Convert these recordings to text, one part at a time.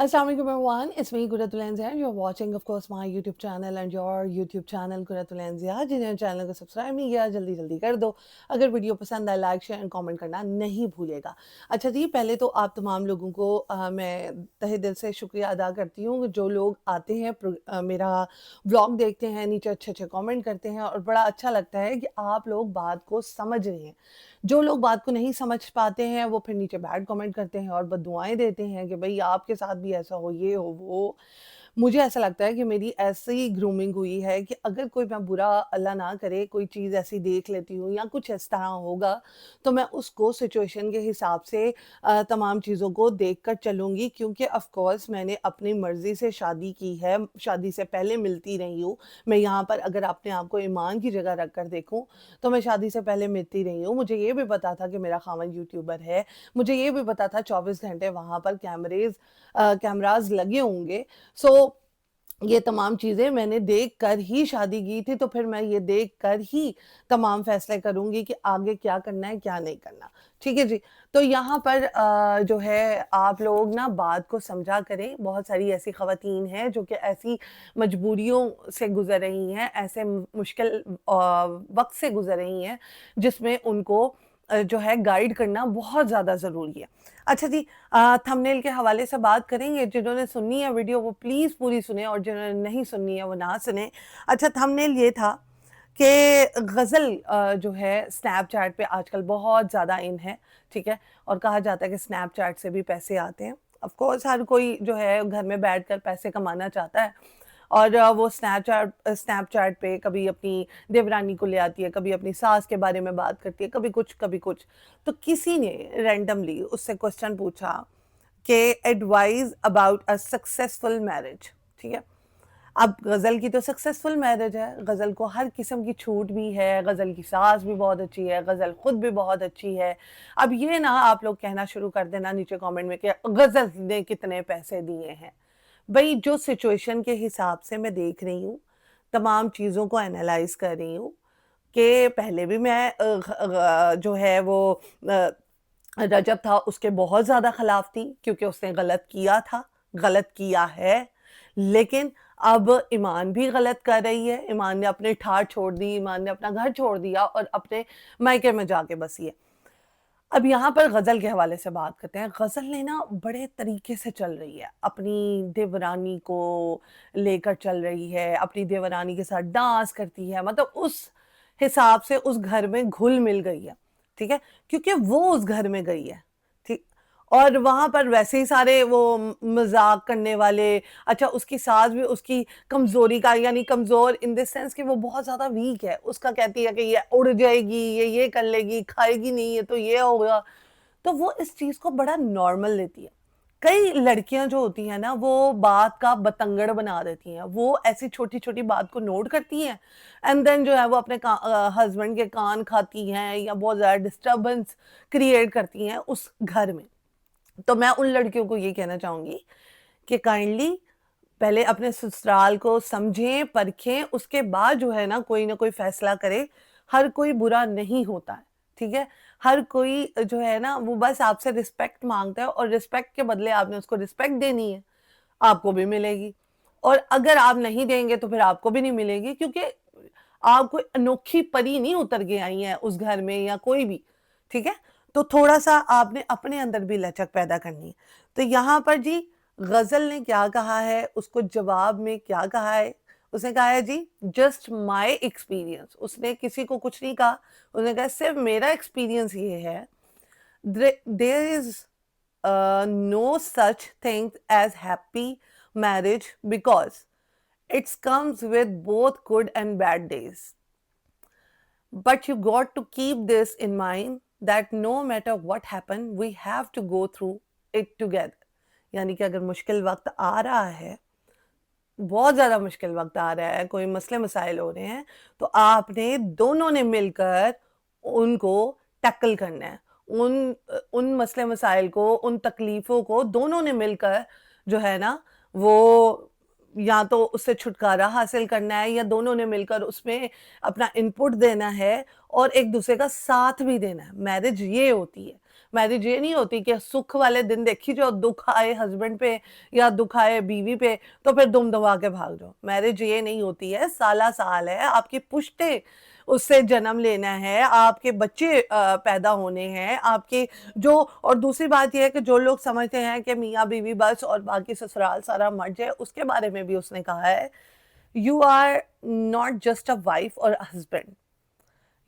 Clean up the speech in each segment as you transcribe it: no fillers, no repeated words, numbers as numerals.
Assalamu alaikum everyone, it's me Guratul Anzia and you're watching of course my YouTube channel and your YouTube channel Guratul Anzia। जिन्हें channel को subscribe नहीं किया जल्दी जल्दी कर दो। अगर वीडियो पसंद आए लाइक शेयर एंड कमेंट करना नहीं भूलिएगा। अच्छा जी, पहले तो आप तमाम लोगों को मैं तहे दिल से शुक्रिया अदा करती हूँ जो लोग आते हैं मेरा व्लॉग देखते हैं, नीचे अच्छे अच्छे कमेंट करते हैं और बड़ा अच्छा लगता है कि आप लोग बात को समझ रहे हैं। जो लोग बात को नहीं समझ पाते हैं वो फिर नीचे बैड कमेंट करते हैं और बद्दुआएँ देते हैं कि भई आपके साथ भी ऐसा हो, ये हो, वो हो। मुझे ऐसा लगता है कि मेरी ऐसी ग्रूमिंग हुई है कि अगर कोई मैं बुरा अल्लाह ना करे कोई चीज़ ऐसी देख लेती हूँ या कुछ इस तरह होगा, तो मैं उसको सिचुएशन के हिसाब से तमाम चीज़ों को देखकर चलूँगी क्योंकि ऑफ़ कोर्स मैंने अपनी मर्ज़ी से शादी की है, शादी से पहले मिलती रही हूँ। मैं यहाँ पर अगर अपने आप को ईमान की जगह रख कर देखूँ, तो मैं शादी से पहले मिलती रही हूँ। मुझे ये भी पता था कि मेरा ख़ावंद यूट्यूबर है। मुझे ये भी पता था 24 घंटे वहाँ पर कैमराज़ लगे होंगे। सो ये तमाम चीज़ें मैंने देख कर ही शादी की थी, तो फिर मैं ये देख कर ही तमाम फ़ैसले करूँगी कि आगे क्या करना है, क्या नहीं करना। ठीक है जी? तो यहाँ पर जो है आप लोग ना बात को समझा करें। बहुत सारी ऐसी ख़वातीन हैं जो कि ऐसी मजबूरियों से गुज़र रही हैं, ऐसे मुश्किल वक़्त से गुज़र रही हैं, जिसमें उनको जो है गाइड करना बहुत ज़्यादा ज़रूरी है। अच्छा जी, थंबनेल के हवाले से बात करेंगे। जिन्होंने सुननी है वीडियो वो प्लीज़ पूरी सुनें और जिन्होंने नहीं सुननी है वो ना सुनें। अच्छा, थंबनेल ये था कि गज़ल जो है स्नैपचैट पे आजकल बहुत ज़्यादा इन है, ठीक है? और कहा जाता है कि स्नैपचैट से भी पैसे आते हैं। ऑफ़ कोर्स हर कोई जो है घर में बैठकर पैसे कमाना चाहता है और वो स्नैपचैट पे कभी अपनी देवरानी को ले आती है, कभी अपनी सास के बारे में बात करती है, कभी कुछ, कभी कुछ। तो किसी ने रैंडमली उससे क्वेश्चन पूछा कि advice about a successful marriage, ठीक है? अब गज़ल की तो सक्सेसफुल मैरिज है, गज़ल को हर किस्म की छूट भी है, गज़ल की सास भी बहुत अच्छी है, गज़ल खुद भी बहुत अच्छी है। अब ये ना आप लोग कहना शुरू कर देना नीचे कमेंट में कि गज़ल ने कितने पैसे दिए हैं। भई जो सिचुएशन के हिसाब से मैं देख रही हूँ, तमाम चीज़ों को एनालाइज़ कर रही हूँ कि पहले भी मैं जो है वो अ, रजब था उसके बहुत ज़्यादा खिलाफ थी क्योंकि उसने गलत किया था, गलत किया है। लेकिन अब ईमान भी गलत कर रही है, ईमान ने अपनी ठाठ छोड़ दी, ईमान ने अपना घर छोड़ दिया और अपने मायके में जाके बसी है। अब यहाँ पर गज़ल के हवाले से बात करते हैं। गज़ल ने ना बड़े तरीके से चल रही है, अपनी देवरानी को लेकर चल रही है, अपनी देवरानी के साथ डांस करती है, मतलब उस हिसाब से उस घर में घुल-मिल गई है, ठीक है? क्योंकि वो उस घर में गई है, ठीक? और वहाँ पर वैसे ही सारे वो मज़ाक करने वाले। अच्छा, उसकी सास भी उसकी कमज़ोरी का यानी कमज़ोर इन द सेंस कि वो बहुत ज़्यादा वीक है। उसका कहती है कि ये उड़ जाएगी, ये कर लेगी, खाएगी नहीं, ये तो ये होगा। तो वो इस चीज़ को बड़ा नॉर्मल लेती है। कई लड़कियाँ जो होती हैं ना, वो बात का बतंगड़ बना देती हैं। वो ऐसी छोटी-छोटी बात को नोट करती हैं एंड देन जो है वो अपने हस्बैंड के कान खाती हैं या बहुत ज़्यादा डिस्टर्बेंस क्रिएट करती हैं उस घर में। तो मैं उन लड़कियों को ये कहना चाहूँगी कि काइंडली पहले अपने ससुराल को समझें, परखें, उसके बाद जो है ना कोई फ़ैसला करें। हर कोई बुरा नहीं होता है, ठीक है? हर कोई जो है ना वो बस आपसे रिस्पेक्ट माँगता है और रिस्पेक्ट के बदले आपने उसको रिस्पेक्ट देनी है, आपको भी मिलेगी। और अगर आप नहीं देंगे तो फिर आपको भी नहीं मिलेगी क्योंकि आप कोई अनोखी परी नहीं उतर के आई हैं उस घर में या कोई भी, ठीक है? तो थोड़ा-सा आपने अपने अंदर भी लचक पैदा करनी है। तो यहाँ पर जी गज़ल ने क्या कहा है, उसको जवाब में क्या कहा है? उसने कहा है जी जस्ट माय एक्सपीरियंस। उसने किसी को कुछ नहीं कहा, उसने कहा सिर्फ़ मेरा एक्सपीरियंस ये है। There is no such thing as happy marriage because it comes with both good and bad days. But you got to keep this in mind that no matter what happen, we have to go through it together. यानी कि अगर मुश्किल वक़्त आ रहा है, बहुत ज़्यादा मुश्किल वक़्त आ रहा है, कोई मसले मसाइल हो रहे हैं, तो आपने दोनों ने मिलकर उनको टैकल करना है। उन मसले मसाइल को, उन तकलीफ़ों को दोनों ने मिलकर जो है ना, वो या तो उससे छुटकारा हासिल करना है या दोनों ने मिलकर उसमें अपना इनपुट देना है और एक-दूसरे का साथ भी देना है। मैरिज ये होती है। मैरिज ये नहीं होती कि सुख वाले दिन देखी जो दुख आए हस्बैंड पे या दुख आए बीवी पे तो फिर दुम दबा के भाग जाओ। मैरिज ये नहीं होती है, साला साल है, आपकी पुश्ते उससे जन्म लेना है, आपके बच्चे पैदा होने हैं, आपके जो। और दूसरी बात यह है कि जो लोग समझते हैं कि मियाँ बीवी बस और बाकी ससुराल सारा मर्ज है, उसके बारे में भी उसने कहा है, you are not just a wife और husband,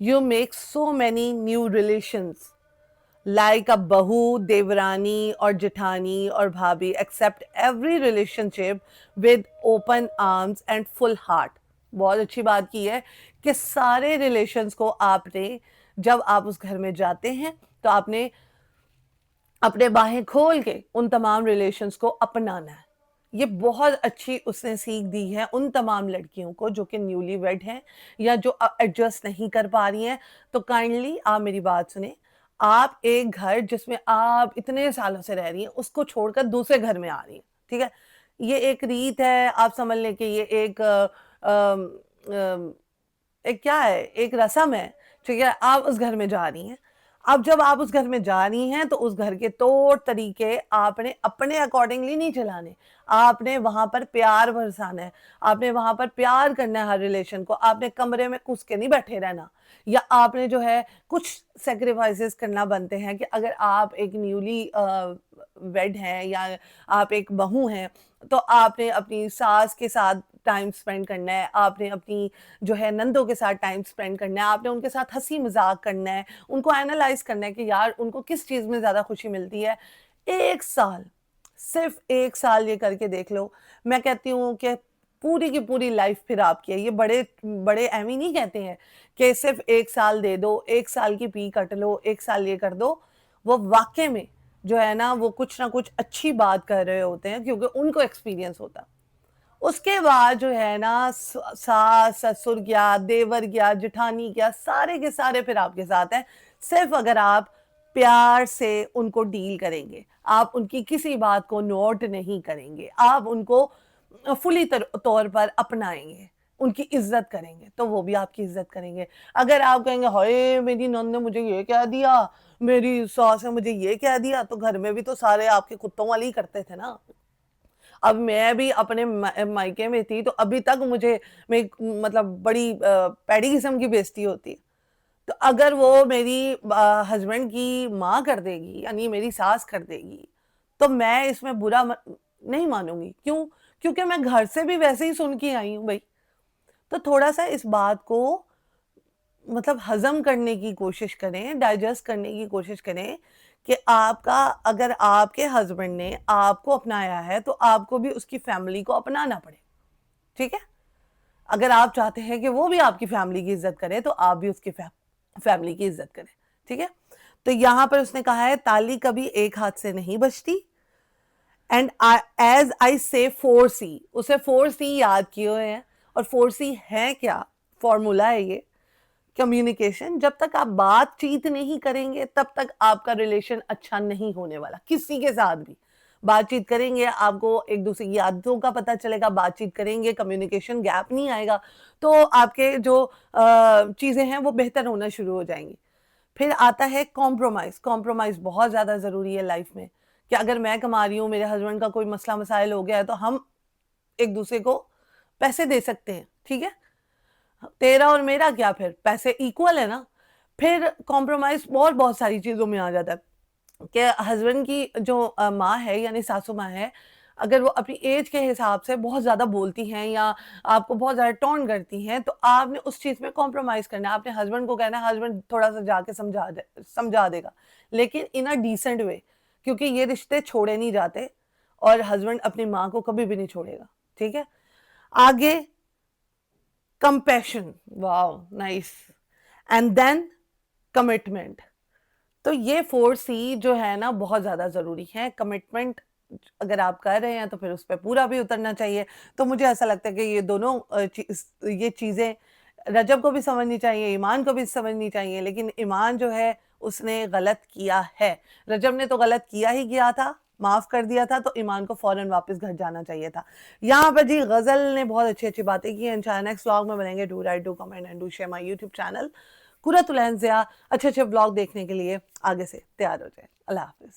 you make so many new relations like a bahu, devrani or jethani or bhabhi, accept every relationship with open arms and full heart. बहुत अच्छी बात की है कि सारे रिलेशंस को आपने जब आप उस घर में जाते हैं तो आपने अपने बाहें खोल के उन तमाम रिलेशंस को अपनाना है। ये बहुत अच्छी उसने सीख दी है उन तमाम लड़कियों को जो कि न्यूली वेड हैं या जो एडजस्ट नहीं कर पा रही हैं। तो काइंडली आप मेरी बात सुने, आप एक घर जिसमें आप इतने सालों से रह रही हैं उसको छोड़कर दूसरे घर में आ रही हैं, ठीक है। ये एक रीत है, आप समझ लें कि ये एक एक क्या है, एक रस्म है, ठीक है। आप उस घर में जा रही हैं, अब जब आप उस घर में जा रही हैं तो उस घर के तौर तरीके आपने अपने अकॉर्डिंगली नहीं चलाने, आपने वहां पर प्यार बरसाना है, आपने वहां पर प्यार करना है हर रिलेशन को, आपने कमरे में घुस के नहीं बैठे रहना, या आपने जो है कुछ सेक्रीफाइसेस करना बनते हैं कि अगर आप एक न्यूली वेड हैं या आप एक बहू हैं तो आपने अपनी सास के साथ टाइम स्पेंड करना है, आपने अपनी जो है नंदों के साथ टाइम स्पेंड करना है, आपने उनके साथ हंसी मजाक करना है, उनको एनालाइज करना है कि यार उनको किस चीज़ में ज़्यादा खुशी मिलती है। एक साल, सिर्फ एक साल ये करके देख लो, मैं कहती हूँ कि पूरी की पूरी लाइफ फिर आपकी है। ये बड़े बड़े एमी नहीं कहते हैं कि सिर्फ एक साल दे दो, एक साल की पी कट लो, एक साल ये कर दो, वो वाकई में जो है ना वो कुछ ना कुछ अच्छी बात कर रहे होते हैं क्योंकि उनको एक्सपीरियंस होता है। उसके बाद जो है ना सास ससुर गया, देवर गया, जेठानी गया, सारे के सारे फिर आपके साथ हैं। सिर्फ अगर आप प्यार से उनको डील करेंगे, आप उनकी किसी बात को नोट नहीं करेंगे, आप उनको फुली तौर पर अपनाएंगे, उनकी इज्जत करेंगे तो वो भी आपकी इज्जत करेंगे। अगर आप कहेंगे हाय मेरी नंद ने मुझे ये कह दिया, मेरी सास ने मुझे ये कह दिया, तो घर में भी तो सारे आपके कुत्तों वाले ही करते थे ना। अब मैं भी अपने मायके में थी तो अभी तक मुझे मतलब बड़ी पैड़ी किस्म की बेइज्जती होती है। तो अगर वो मेरी हस्बैंड की माँ कर देगी यानी मेरी सास कर देगी तो मैं इसमें बुरा नहीं मानूंगी। क्यों? क्योंकि मैं घर से भी वैसे ही सुन के आई हूँ भाई। तो थोड़ा सा इस बात को मतलब हजम करने की कोशिश करें, डाइजेस्ट करने की कोशिश करें कि आपका अगर आपके हस्बैंड ने आपको अपनाया है तो आपको भी उसकी फैमिली को अपनाना पड़े, ठीक है। अगर आप चाहते हैं कि वो भी आपकी फैमिली की इज्जत करे तो आप भी उसकी फैमिली की इज्जत करें, ठीक है। तो यहां पर उसने कहा है ताली कभी एक हाथ से नहीं बजती, एंड एज आई से 4C, उसे 4C याद किए हुए हैं। और 4C है क्या? फॉर्मूला है ये, कम्युनिकेशन। जब तक आप बातचीत नहीं करेंगे तब तक आपका रिलेशन अच्छा नहीं होने वाला, किसी के साथ भी। बातचीत करेंगे, आपको एक दूसरे की आदतों का पता चलेगा, बातचीत करेंगे, कम्युनिकेशन गैप नहीं आएगा, तो आपके जो चीजें हैं वो बेहतर होना शुरू हो जाएंगी। फिर आता है कॉम्प्रोमाइज। कॉम्प्रोमाइज बहुत ज्यादा जरूरी है लाइफ में, कि अगर मैं कमा रही हूँ, मेरे हस्बैंड का कोई मसला मसाइल हो गया है तो हम एक दूसरे को पैसे दे सकते हैं, ठीक है। तेरा और मेरा क्या, फिर पैसे इक्वल है ना। फिर कॉम्प्रोमाइज और बहुत सारी चीजों में आ जाता है कि हस्बैंड की जो माँ है यानी सासू माँ है, अगर वो अपनी एज के हिसाब से बहुत ज्यादा बोलती हैं या आपको बहुत ज्यादा टोन करती हैं तो आपने उस चीज में कॉम्प्रोमाइज करना है। आपने हस्बैंड को कहना है, हस्बैंड थोड़ा सा जाके समझा देगा, लेकिन इन अ डिसेंट वे, क्योंकि ये रिश्ते छोड़े नहीं जाते और हस्बैंड अपनी माँ को कभी भी नहीं छोड़ेगा, ठीक है। आगे compassion, wow nice, and then commitment. तो ये 4C जो है ना बहुत ज्यादा जरूरी है। कमिटमेंट अगर आप कर रहे हैं तो फिर उस पर पूरा भी उतरना चाहिए। तो मुझे ऐसा लगता है कि ये दोनों ये चीजें रजब को भी समझनी चाहिए, ईमान को भी समझनी चाहिए। लेकिन ईमान जो है उसने गलत किया है, रजब ने तो गलत किया ही किया था, माफ कर दिया था, तो ईमान को फौरन वापस घर जाना चाहिए था। यहाँ पर जी गजल ने बहुत अच्छी अच्छी बातें की हैं। इंशाल्लाह नेक्स्ट व्लॉग में बनेंगे। Do right, do comment and do share my YouTube channel. Qurratul एंजिया अच्छे-अच्छे व्लॉग देखने के लिए आगे से तैयार हो जाएँ। अल्लाह हाफ़िज़।